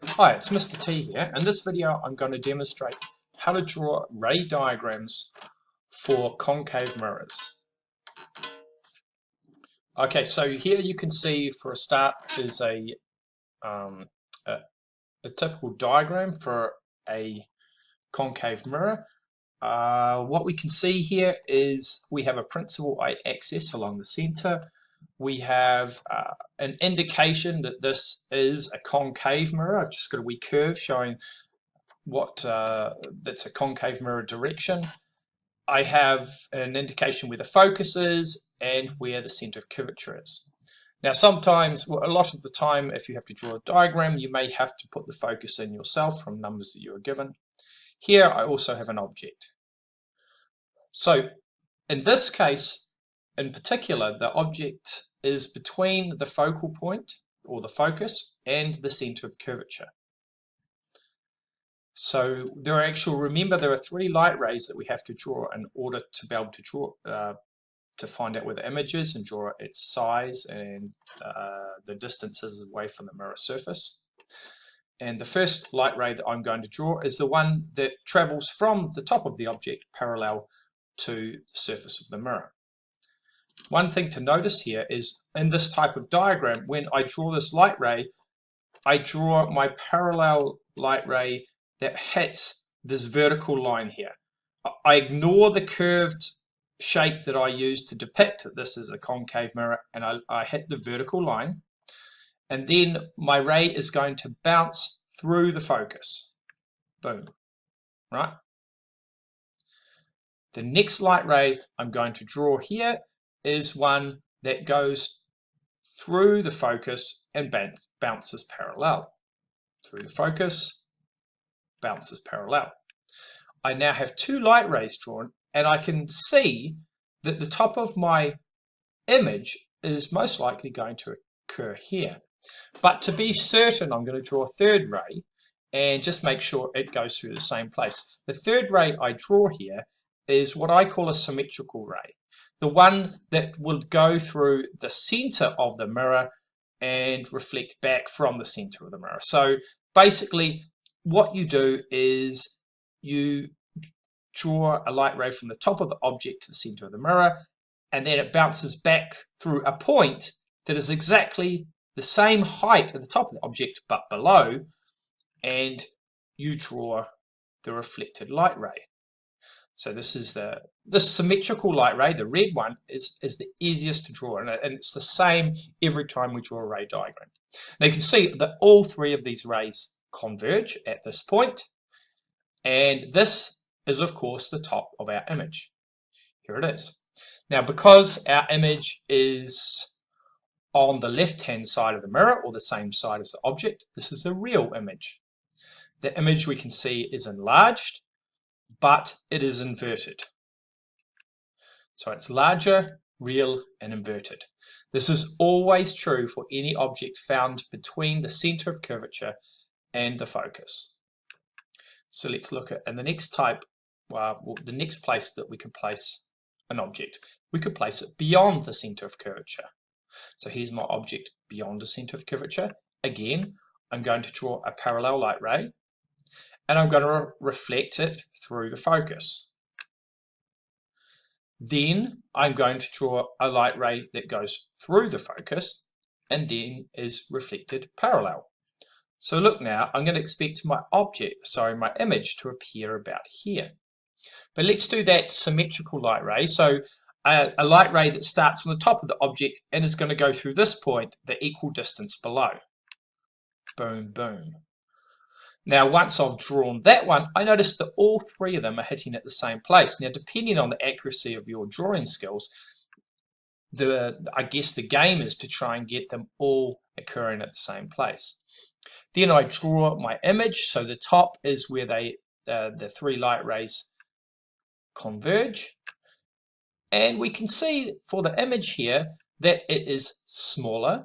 Hi, it's Mr. T here. In this video I'm going to demonstrate how to draw ray diagrams for concave mirrors. Okay, so here you can see for a start is um, a, a typical diagram for a concave mirror. What we can see here is we have a principal axis along the center. We have an indication that this is a concave mirror. I've just got a wee curve showing that's a concave mirror direction. I have an indication where the focus is and where the center of curvature is. Now sometimes, well, a lot of the time, if you have to draw a diagram, you may have to put the focus in yourself from numbers that you are given. Here I also have an object. So in this case, in particular, the object is between the focal point or the focus and the center of curvature. So remember there are three light rays that we have to draw in order to be able to draw, to find out where the image is and draw its size and the distances away from the mirror surface. And the first light ray that I'm going to draw is the one that travels from the top of the object parallel to the surface of the mirror. One thing to notice here is in this type of diagram, when I draw this light ray, I draw my parallel light ray that hits this vertical line here. I ignore the curved shape that I use to depict this as a concave mirror, and I hit the vertical line, and then my ray is going to bounce through the focus. Boom, right? The next light ray I'm going to draw here is one that goes through the focus and bounces parallel. Through the focus, bounces parallel. I now have two light rays drawn, and I can see that the top of my image is most likely going to occur here. But to be certain, I'm going to draw a third ray and just make sure it goes through the same place. The third ray I draw here is what I call a symmetrical ray, the one that will go through the center of the mirror and reflect back from the center of the mirror. So basically what you do is you draw a light ray from the top of the object to the center of the mirror, and then it bounces back through a point that is exactly the same height at the top of the object but below, and you draw the reflected light ray. So this symmetrical light ray, the red one, is the easiest to draw, and it's the same every time we draw a ray diagram. Now you can see that all three of these rays converge at this point, and this is of course the top of our image. Here it is. Now because our image is on the left hand side of the mirror, or the same side as the object, this is a real image. The image we can see is enlarged, but it is inverted. So it's larger, real, and inverted. This is always true for any object found between the center of curvature and the focus. So let's look at in the next type, the next place that we could place an object. We could place it beyond the center of curvature. So here's my object beyond the center of curvature. Again, I'm going to draw a parallel light ray, and I'm going to reflect it through the focus. Then I'm going to draw a light ray that goes through the focus and then is reflected parallel. So look now, I'm going to expect my image to appear about here. But let's do that symmetrical light ray. So a light ray that starts on the top of the object and is going to go through this point the equal distance below. Boom, boom. Now once I've drawn that one, I notice that all three of them are hitting at the same place. Now depending on the accuracy of your drawing skills, I guess the game is to try and get them all occurring at the same place. Then I draw my image, so the top is where the three light rays converge, and we can see for the image here that it is smaller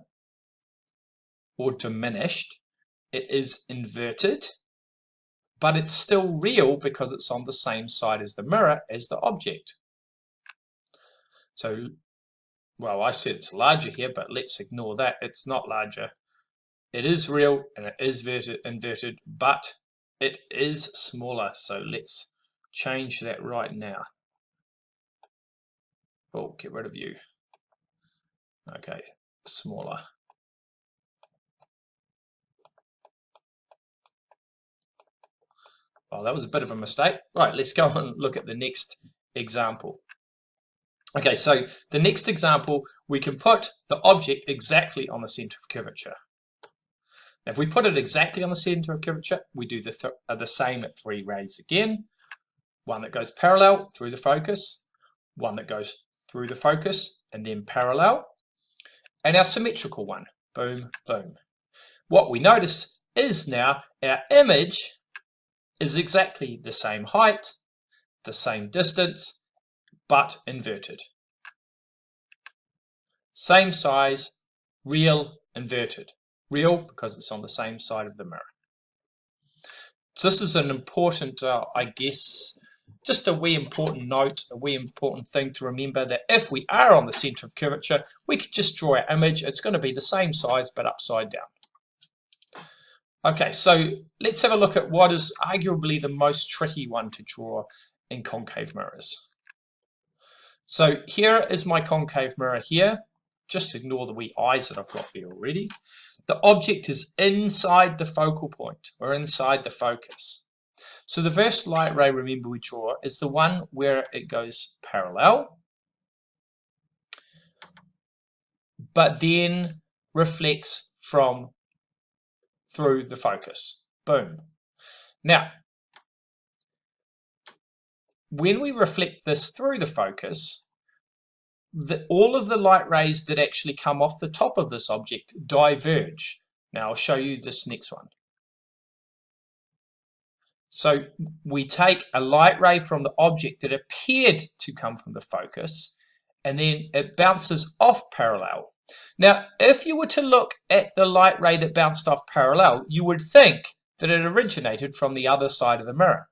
or diminished. It is inverted, but it's still real because it's on the same side as the mirror as the object. So, well, I said it's larger here, but let's ignore that. It's not larger. It is real and it is inverted, but it is smaller. So let's change that right now. Oh, get rid of you. Okay, smaller. Oh, that was a bit of a mistake. Right, let's go and look at the next example. Okay, so the next example, we can put the object exactly on the center of curvature. If we put it exactly on the center of curvature, we do the same at 3 rays again. One that goes parallel through the focus, one that goes through the focus and then parallel, and our symmetrical one, boom, boom. What we notice is now our image is exactly the same height, the same distance, but inverted. Same size, real, inverted. Real because it's on the same side of the mirror. So this is an important, I guess, just a wee important note, a wee important thing to remember, that if we are on the center of curvature, we could just draw our image. It's going to be the same size but upside down. Okay, so let's have a look at what is arguably the most tricky one to draw in concave mirrors. So here is my concave mirror here. Just ignore the wee eyes that I've got there already. The object is inside the focal point, or inside the focus. So the first light ray, remember, we draw is the one where it goes parallel, but then reflects from through the focus. Boom. Now, when we reflect this through the focus, all of the light rays that actually come off the top of this object diverge. Now I'll show you this next one. So we take a light ray from the object that appeared to come from the focus, and then it bounces off parallel. Now, if you were to look at the light ray that bounced off parallel, you would think that it originated from the other side of the mirror.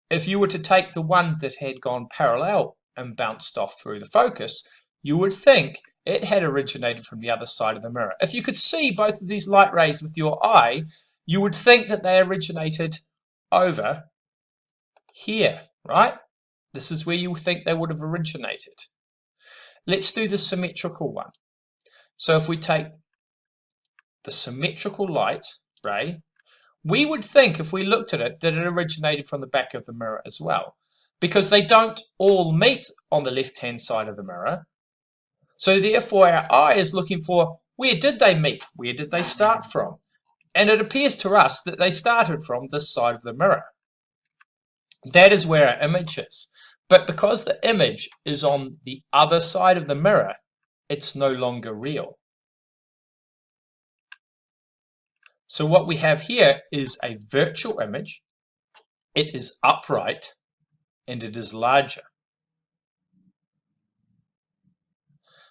If you were to take the one that had gone parallel and bounced off through the focus, you would think it had originated from the other side of the mirror. If you could see both of these light rays with your eye, you would think that they originated over here, right? This is where you think they would have originated. Let's do the symmetrical one. So if we take the symmetrical light ray, we would think, if we looked at it, that it originated from the back of the mirror as well, because they don't all meet on the left-hand side of the mirror. So therefore our eye is looking for, where did they meet? Where did they start from? And it appears to us that they started from this side of the mirror. That is where our image is. But because the image is on the other side of the mirror, it's no longer real. So what we have here is a virtual image. It is upright and it is larger.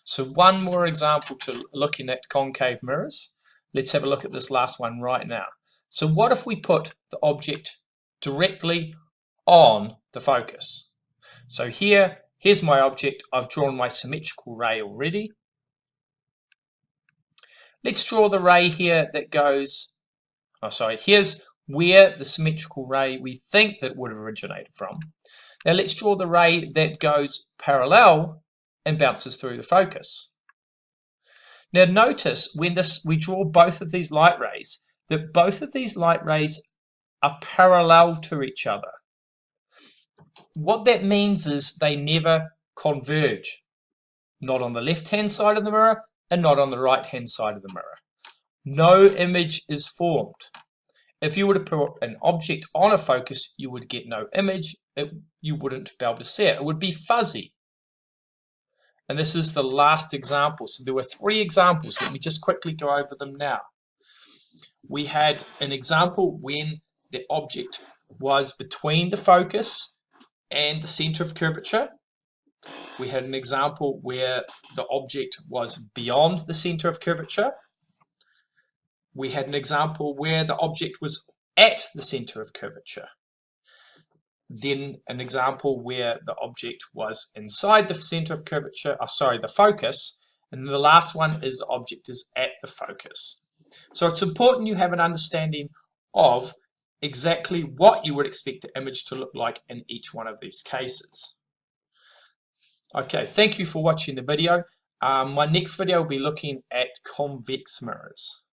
So one more example to looking at concave mirrors. Let's have a look at this last one right now. So what if we put the object directly on the focus? So here's my object. I've drawn my symmetrical ray already. Let's draw the ray here that goes, here's where the symmetrical ray we think that would have originated from. Now let's draw the ray that goes parallel and bounces through the focus. Now notice when we draw both of these light rays, that both of these light rays are parallel to each other. What that means is they never converge. Not on the left-hand side of the mirror and not on the right-hand side of the mirror. No image is formed. If you were to put an object on a focus, you would get no image. You wouldn't be able to see it. It would be fuzzy. And this is the last example. So there were 3 examples. Let me just quickly go over them now. We had an example when the object was between the focus and the center of curvature. We had an example where the object was beyond the center of curvature. We had an example where the object was at the center of curvature. Then an example where the object was inside the center of curvature, the focus. And the last one is the object is at the focus. So it's important you have an understanding of exactly what you would expect the image to look like in each one of these cases. Okay, thank you for watching the video. My next video will be looking at convex mirrors.